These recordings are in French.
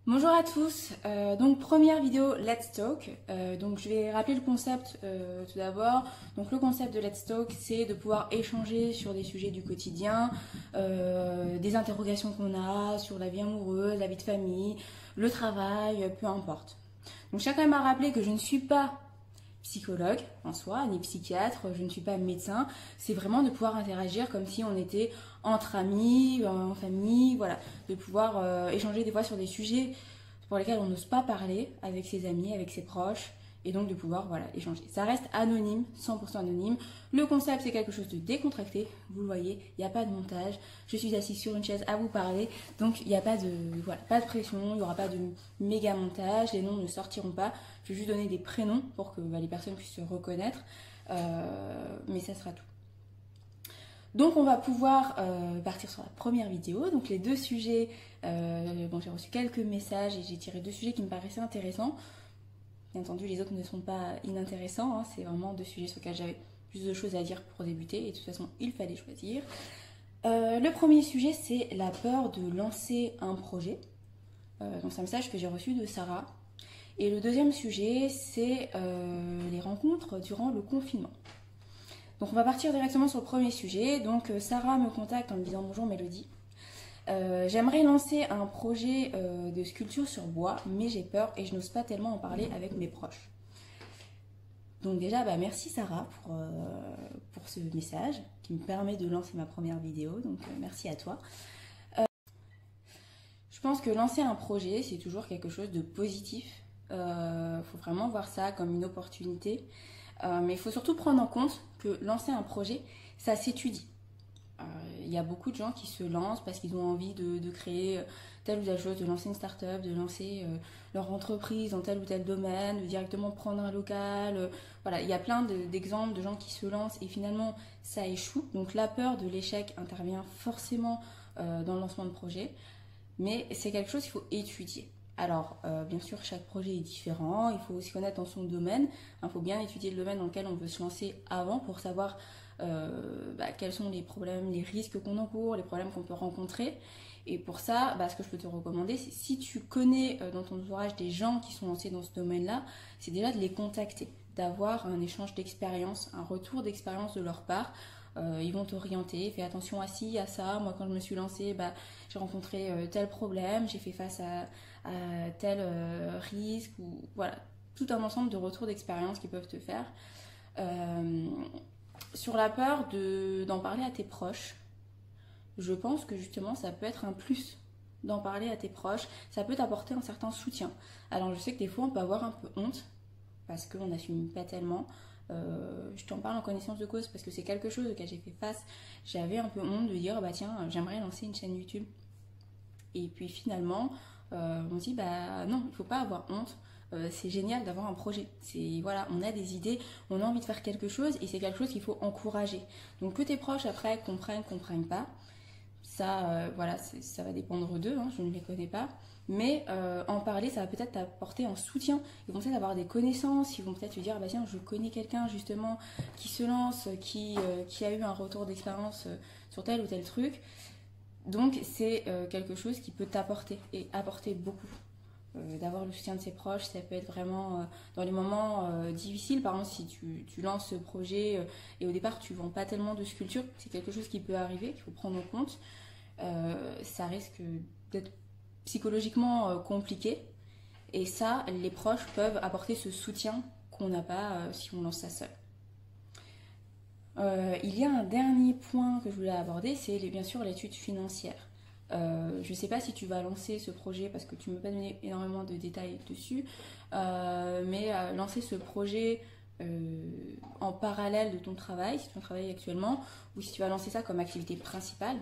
Bonjour à tous, donc première vidéo Let's Talk. Donc je vais rappeler le concept tout d'abord. Donc le concept de Let's Talk, c'est de pouvoir échanger sur des sujets du quotidien, des interrogations qu'on a sur la vie amoureuse, la vie de famille, le travail, peu importe. Donc chacun m'a rappelé que je ne suis pas psychologue en soi, ni psychiatre, je ne suis pas médecin. C'est vraiment de pouvoir interagir comme si on était entre amis, en famille, voilà, de pouvoir échanger des fois sur des sujets pour lesquels on n'ose pas parler avec ses amis, avec ses proches, et donc de pouvoir voilà, échanger. Ça reste anonyme, 100% anonyme. Le concept, c'est quelque chose de décontracté, vous le voyez, il n'y a pas de montage, je suis assise sur une chaise à vous parler, donc il n'y a pas de, voilà, pas de pression, il n'y aura pas de méga montage, les noms ne sortiront pas, je vais juste donner des prénoms pour que les personnes puissent se reconnaître, mais ça sera tout. Donc on va pouvoir partir sur la première vidéo. Donc les deux sujets, bon, j'ai reçu quelques messages et j'ai tiré deux sujets qui me paraissaient intéressants. Bien entendu, les autres ne sont pas inintéressants, hein. C'est vraiment deux sujets sur lesquels j'avais plus de choses à dire pour débuter, et de toute façon, il fallait choisir. Le premier sujet, c'est la peur de lancer un projet. Donc c'est un message que j'ai reçu de Sarah. Et le deuxième sujet, c'est les rencontres durant le confinement. Donc on va partir directement sur le premier sujet. Donc Sarah me contacte en me disant « Bonjour Mélodie, j'aimerais lancer un projet de sculpture sur bois, mais j'ai peur et je n'ose pas tellement en parler avec mes proches. » Donc déjà, merci Sarah pour ce message qui me permet de lancer ma première vidéo. Donc merci à toi. Je pense que lancer un projet, c'est toujours quelque chose de positif. Faut vraiment voir ça comme une opportunité. Mais il faut surtout prendre en compte que lancer un projet, ça s'étudie. Il y a beaucoup de gens qui se lancent parce qu'ils ont envie de créer telle ou telle chose, de lancer une start-up, de lancer leur entreprise dans tel ou tel domaine, de directement prendre un local. Voilà, il y a plein d'exemples de gens qui se lancent et finalement ça échoue. Donc la peur de l'échec intervient forcément dans le lancement de projet, mais c'est quelque chose qu'il faut étudier. Alors, bien sûr, chaque projet est différent, il faut aussi connaître dans son domaine, il faut bien étudier le domaine dans lequel on veut se lancer avant pour savoir quels sont les problèmes, les risques qu'on encourt, les problèmes qu'on peut rencontrer. Et pour ça, ce que je peux te recommander, c'est si tu connais dans ton entourage des gens qui sont lancés dans ce domaine-là, c'est déjà de les contacter, d'avoir un échange d'expérience, un retour d'expérience de leur part. Ils vont t'orienter, fais attention à ci, à ça. Moi, quand je me suis lancée, j'ai rencontré tel problème, j'ai fait face à tel risque, ou voilà, tout un ensemble de retours d'expérience qu'ils peuvent te faire. Sur la peur d'en parler à tes proches, je pense que justement ça peut être un plus d'en parler à tes proches, ça peut t'apporter un certain soutien. Alors je sais que des fois on peut avoir un peu honte parce qu'on n'assume pas tellement. Je t'en parle en connaissance de cause parce que c'est quelque chose auquel j'ai fait face. J'avais un peu honte de dire tiens, j'aimerais lancer une chaîne YouTube. Et puis finalement, on dit non, il ne faut pas avoir honte. C'est génial d'avoir un projet. Voilà, on a des idées, on a envie de faire quelque chose et c'est quelque chose qu'il faut encourager. Donc que tes proches après comprennent pas, ça, ça va dépendre d'eux, hein, je ne les connais pas. Mais en parler, ça va peut-être t'apporter un soutien. Ils vont peut-être avoir des connaissances, ils vont peut-être te dire tiens, je connais quelqu'un justement qui se lance, qui a eu un retour d'expérience sur tel ou tel truc. Donc c'est quelque chose qui peut t'apporter et apporter beaucoup. D'avoir le soutien de ses proches, ça peut être vraiment dans les moments difficiles. Par exemple, si tu lances ce projet et au départ tu ne vends pas tellement de sculptures, c'est quelque chose qui peut arriver, qu'il faut prendre en compte. Ça risque d'être psychologiquement compliqué. Et ça, les proches peuvent apporter ce soutien qu'on n'a pas si on lance ça seul. Il y a un dernier point que je voulais aborder, c'est bien sûr l'étude financière. Je ne sais pas si tu vas lancer ce projet parce que tu ne m'as pas donné énormément de détails dessus, mais lancer ce projet en parallèle de ton travail, si tu travailles actuellement, ou si tu vas lancer ça comme activité principale.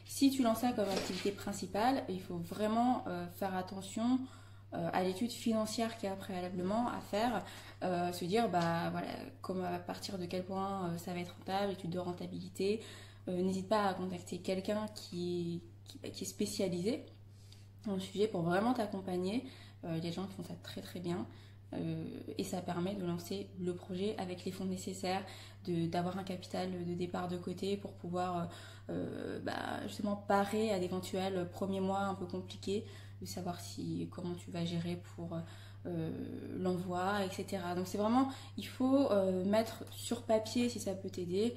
Si tu lances ça comme activité principale, il faut vraiment faire attention à l'étude financière qu'il y a préalablement à faire, se dire à partir de quel point ça va être rentable, étude de rentabilité. N'hésite pas à contacter quelqu'un qui est spécialisé dans le sujet pour vraiment t'accompagner. Il y a des gens qui font ça très très bien. Et ça permet de lancer le projet avec les fonds nécessaires, d'avoir un capital de départ de côté pour pouvoir justement parer à d'éventuels premiers mois un peu compliqués de savoir comment tu vas gérer pour l'envoi, etc. Donc c'est vraiment, il faut mettre sur papier si ça peut t'aider,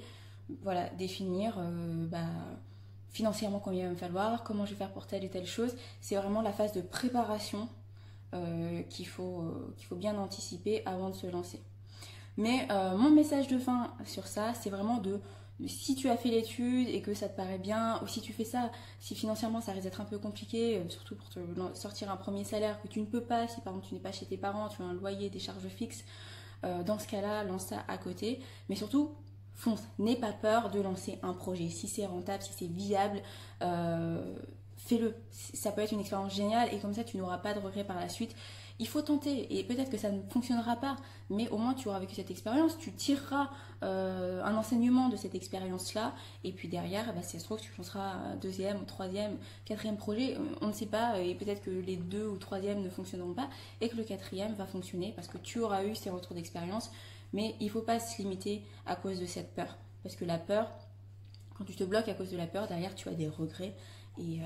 voilà, définir financièrement combien il va me falloir, comment je vais faire pour telle et telle chose. C'est vraiment la phase de préparation qu'il faut bien anticiper avant de se lancer. Mais mon message de fin sur ça, c'est vraiment si tu as fait l'étude et que ça te paraît bien, ou si tu fais ça, si financièrement ça risque d'être un peu compliqué, surtout pour te sortir un premier salaire que tu ne peux pas, si par exemple tu n'es pas chez tes parents, tu as un loyer, des charges fixes, dans ce cas-là, lance ça à côté. Mais surtout, fonce, n'aie pas peur de lancer un projet. Si c'est rentable, si c'est viable, fais-le. Ça peut être une expérience géniale et comme ça tu n'auras pas de regrets par la suite. Il faut tenter et peut-être que ça ne fonctionnera pas, mais au moins tu auras vécu cette expérience, tu tireras un enseignement de cette expérience-là et puis derrière, si ça se trouve, tu lanceras un deuxième, troisième, quatrième projet, on ne sait pas, et peut-être que les deux ou troisième ne fonctionneront pas et que le quatrième va fonctionner parce que tu auras eu ces retours d'expérience, mais il ne faut pas se limiter à cause de cette peur, parce que la peur, quand tu te bloques à cause de la peur, derrière tu as des regrets et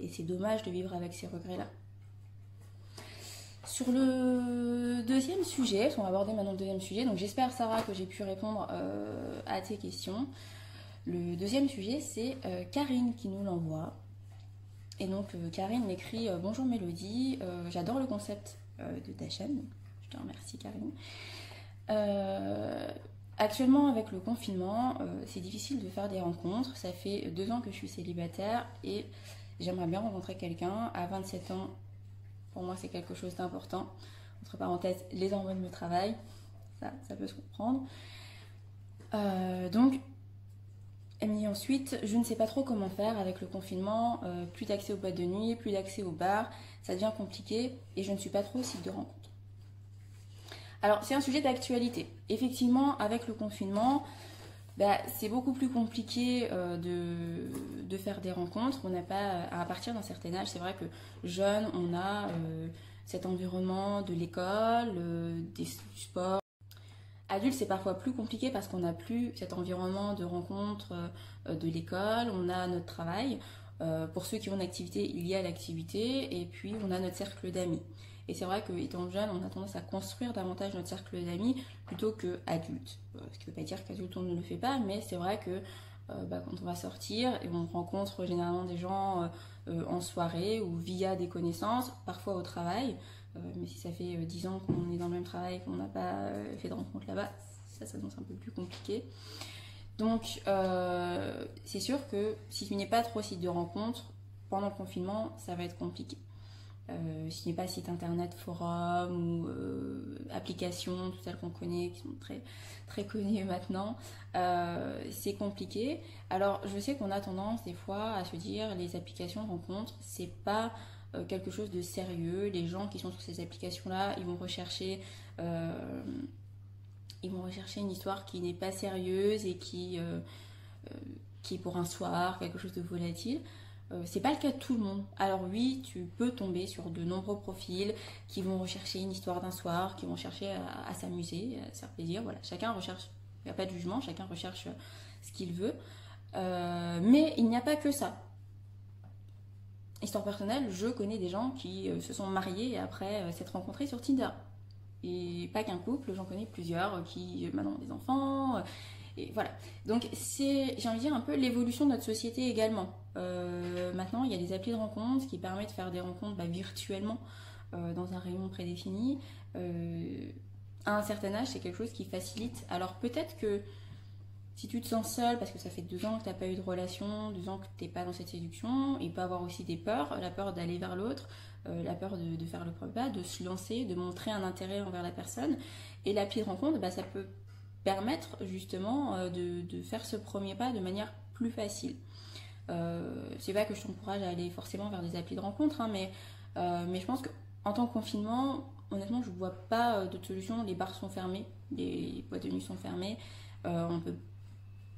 c'est dommage de vivre avec ces regrets-là. Sur le deuxième sujet, on va aborder maintenant le deuxième sujet, donc j'espère Sarah que j'ai pu répondre à tes questions. Le deuxième sujet c'est Karine qui nous l'envoie. Et donc Karine m'écrit bonjour Mélodie, j'adore le concept de ta chaîne, je te remercie Karine. Actuellement avec le confinement, c'est difficile de faire des rencontres, ça fait 2 ans que je suis célibataire et j'aimerais bien rencontrer quelqu'un à 27 ans. Pour moi, c'est quelque chose d'important. Entre parenthèses, les hormones me travaillent. Ça peut se comprendre. Donc, elle me dit ensuite, je ne sais pas trop comment faire avec le confinement. Plus d'accès aux boîtes de nuit, plus d'accès aux bars. Ça devient compliqué et je ne suis pas trop site de rencontre. Alors, c'est un sujet d'actualité. Effectivement, avec le confinement, c'est beaucoup plus compliqué de faire des rencontres. On n'a pas, à partir d'un certain âge, c'est vrai que jeune, on a cet environnement de l'école, du sport. Adulte, c'est parfois plus compliqué parce qu'on n'a plus cet environnement de rencontres de l'école. On a notre travail. Pour ceux qui ont une activité, il y a l'activité. Et puis, on a notre cercle d'amis. Et c'est vrai qu'étant jeune, on a tendance à construire davantage notre cercle d'amis plutôt qu'adulte. Ce qui ne veut pas dire qu'adulte on ne le fait pas, mais c'est vrai que quand on va sortir et on rencontre généralement des gens en soirée ou via des connaissances, parfois au travail. Mais si ça fait 10 ans qu'on est dans le même travail et qu'on n'a pas fait de rencontre là-bas, ça s'annonce un peu plus compliqué. Donc c'est sûr que si tu n'es pas trop site de rencontre, pendant le confinement, ça va être compliqué. Si ce n'est pas site internet, forum ou applications, toutes celles qu'on connaît, qui sont très, très connues maintenant, c'est compliqué. Alors je sais qu'on a tendance des fois à se dire les applications de rencontres, c'est pas quelque chose de sérieux. Les gens qui sont sur ces applications-là, ils vont rechercher une histoire qui n'est pas sérieuse et qui est pour un soir, quelque chose de volatile. C'est pas le cas de tout le monde. Alors oui, tu peux tomber sur de nombreux profils qui vont rechercher une histoire d'un soir, qui vont chercher à s'amuser, à se faire plaisir. Voilà, chacun recherche, il n'y a pas de jugement, chacun recherche ce qu'il veut. Mais il n'y a pas que ça. Histoire personnelle, je connais des gens qui se sont mariés après s'être rencontrés sur Tinder. Et pas qu'un couple, j'en connais plusieurs qui maintenant ont des enfants. Et voilà. Donc c'est, j'ai envie de dire, un peu l'évolution de notre société également. Maintenant, il y a des applis de rencontres qui permettent de faire des rencontres virtuellement dans un rayon prédéfini. À un certain âge, c'est quelque chose qui facilite. Alors peut-être que si tu te sens seule parce que ça fait 2 ans que tu n'as pas eu de relation, 2 ans que tu n'es pas dans cette séduction, il peut y avoir aussi des peurs, la peur d'aller vers l'autre, la peur de faire le premier pas, de se lancer, de montrer un intérêt envers la personne. Et l'appli de rencontre, ça peut permettre justement de faire ce premier pas de manière plus facile. C'est pas que je t'encourage à aller forcément vers des applis de rencontre, hein, mais je pense qu'en temps de confinement, honnêtement, je vois pas d'autre solution. Les bars sont fermés, les boîtes de nuit sont fermées, on peut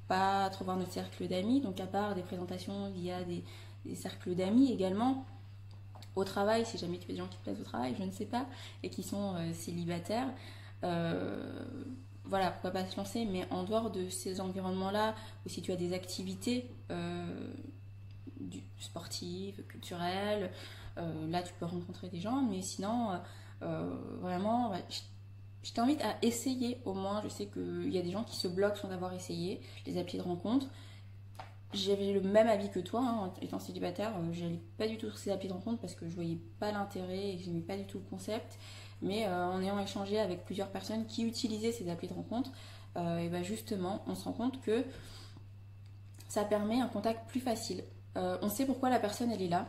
pas trop voir notre cercle d'amis, donc à part des présentations via des cercles d'amis également. Au travail, si jamais tu as des gens qui te plaisent au travail, je ne sais pas, et qui sont célibataires, voilà, pourquoi pas se lancer, mais en dehors de ces environnements-là, ou si tu as des activités sportives, culturelles. Là, tu peux rencontrer des gens, mais sinon, vraiment, ouais, je t'invite à essayer au moins. Je sais qu'il y a des gens qui se bloquent sans avoir essayé les applis de rencontre. J'avais le même avis que toi, hein, étant célibataire, j'allais pas du tout sur ces applis de rencontre parce que je voyais pas l'intérêt et que j'aimais pas du tout le concept. Mais en ayant échangé avec plusieurs personnes qui utilisaient ces applis de rencontre, et ben justement, on se rend compte que ça permet un contact plus facile. On sait pourquoi la personne elle est là.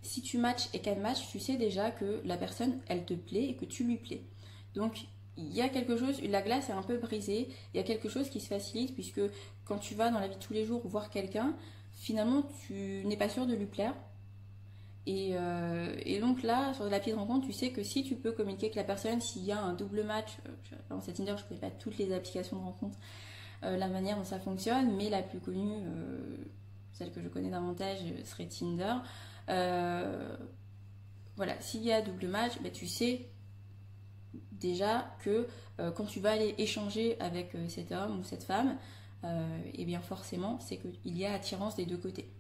Si tu matches et qu'elle match, tu sais déjà que la personne elle te plaît et que tu lui plais. Donc il y a quelque chose, la glace est un peu brisée, il y a quelque chose qui se facilite puisque quand tu vas dans la vie de tous les jours voir quelqu'un, finalement tu n'es pas sûr de lui plaire. Et donc là, sur l'appli de rencontre, tu sais que si tu peux communiquer avec la personne, s'il y a un double match, dans cette Tinder, je ne connais pas toutes les applications de rencontre, la manière dont ça fonctionne, mais la plus connue, celle que je connais davantage, serait Tinder. Voilà, s'il y a double match, bah, tu sais déjà que quand tu vas aller échanger avec cet homme ou cette femme, et bien forcément, c'est qu'il y a attirance des deux côtés.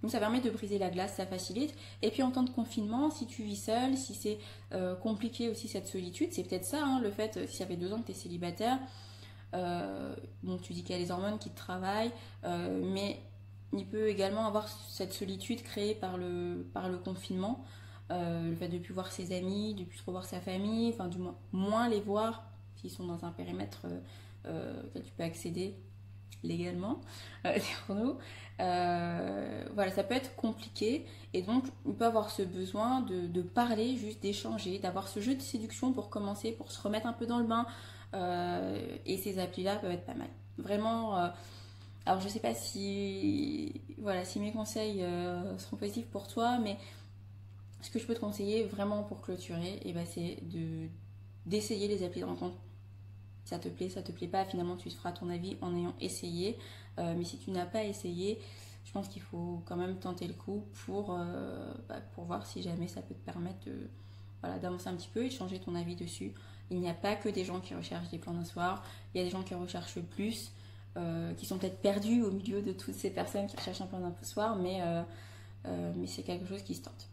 Donc ça permet de briser la glace, ça facilite. Et puis en temps de confinement, si tu vis seul, si c'est compliqué aussi cette solitude, c'est peut-être ça, hein, le fait, si ça fait 2 ans que tu es célibataire, donc tu dis qu'il y a les hormones qui te travaillent, mais il peut également avoir cette solitude créée par le confinement, le fait de ne plus voir ses amis, de ne plus trop voir sa famille, enfin du moins les voir s'ils sont dans un périmètre auquel tu peux accéder légalement, pour nous. Voilà, ça peut être compliqué et donc on peut avoir ce besoin de parler, juste d'échanger, d'avoir ce jeu de séduction pour commencer, pour se remettre un peu dans le bain, et ces applis-là peuvent être pas mal. Vraiment, alors je sais pas si, voilà, si mes conseils seront positifs pour toi, mais ce que je peux te conseiller vraiment pour clôturer, et ben, c'est d'essayer les applis de rencontre. Ça te plaît pas, finalement tu te feras ton avis en ayant essayé. Mais si tu n'as pas essayé, je pense qu'il faut quand même tenter le coup pour voir si jamais ça peut te permettre voilà, d'avancer un petit peu et de changer ton avis dessus. Il n'y a pas que des gens qui recherchent des plans d'un soir, il y a des gens qui recherchent plus, qui sont peut-être perdus au milieu de toutes ces personnes qui recherchent un plan d'un soir, mais c'est quelque chose qui se tente,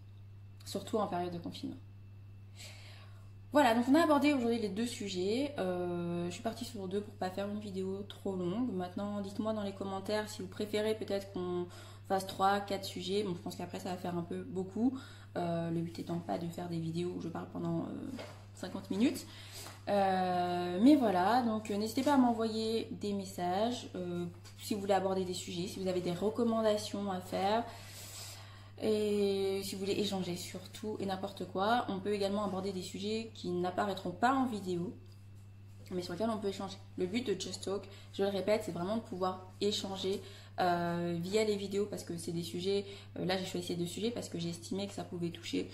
surtout en période de confinement. Voilà, donc on a abordé aujourd'hui les 2 sujets. Je suis partie sur 2 pour pas faire une vidéo trop longue. Maintenant, dites-moi dans les commentaires si vous préférez peut-être qu'on fasse 3-4 sujets. Bon, je pense qu'après ça va faire un peu beaucoup. Le but étant pas de faire des vidéos où je parle pendant 50 minutes. Mais voilà, donc n'hésitez pas à m'envoyer des messages si vous voulez aborder des sujets, si vous avez des recommandations à faire. Et si vous voulez échanger sur tout et n'importe quoi, on peut également aborder des sujets qui n'apparaîtront pas en vidéo, mais sur lesquels on peut échanger. Le but de Just Talk, je le répète, c'est vraiment de pouvoir échanger via les vidéos, parce que c'est des sujets, là j'ai choisi ces 2 sujets parce que j'ai estimé que ça pouvait toucher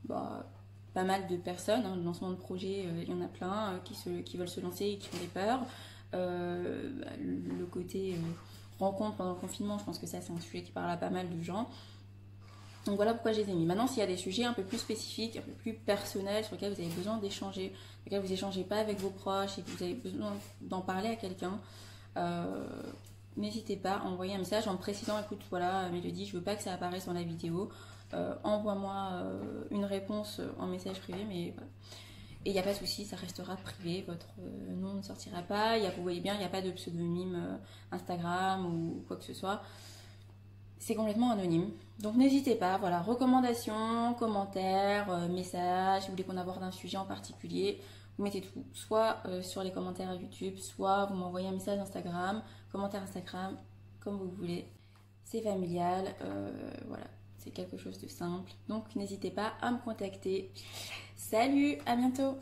pas mal de personnes, hein. Le lancement de projet, il y en a plein qui veulent se lancer et qui ont des peurs. Le côté rencontre pendant le confinement, je pense que ça c'est un sujet qui parle à pas mal de gens. Donc voilà pourquoi je les ai mis. Maintenant, s'il y a des sujets un peu plus spécifiques, un peu plus personnels, sur lesquels vous avez besoin d'échanger, sur lesquels vous n'échangez pas avec vos proches et que vous avez besoin d'en parler à quelqu'un, n'hésitez pas à envoyer un message en me précisant, écoute, voilà, Mélodie, je veux pas que ça apparaisse dans la vidéo, envoie-moi une réponse en message privé, mais voilà. Et il n'y a pas de souci, ça restera privé, votre nom ne sortira pas, vous voyez bien, il n'y a pas de pseudonyme Instagram ou quoi que ce soit. C'est complètement anonyme. Donc n'hésitez pas, voilà, recommandations, commentaires, messages, si vous voulez qu'on aborde un sujet en particulier, vous mettez tout, soit sur les commentaires YouTube, soit vous m'envoyez un message Instagram, commentaire Instagram, comme vous voulez. C'est familial, voilà, c'est quelque chose de simple. Donc n'hésitez pas à me contacter. Salut, à bientôt!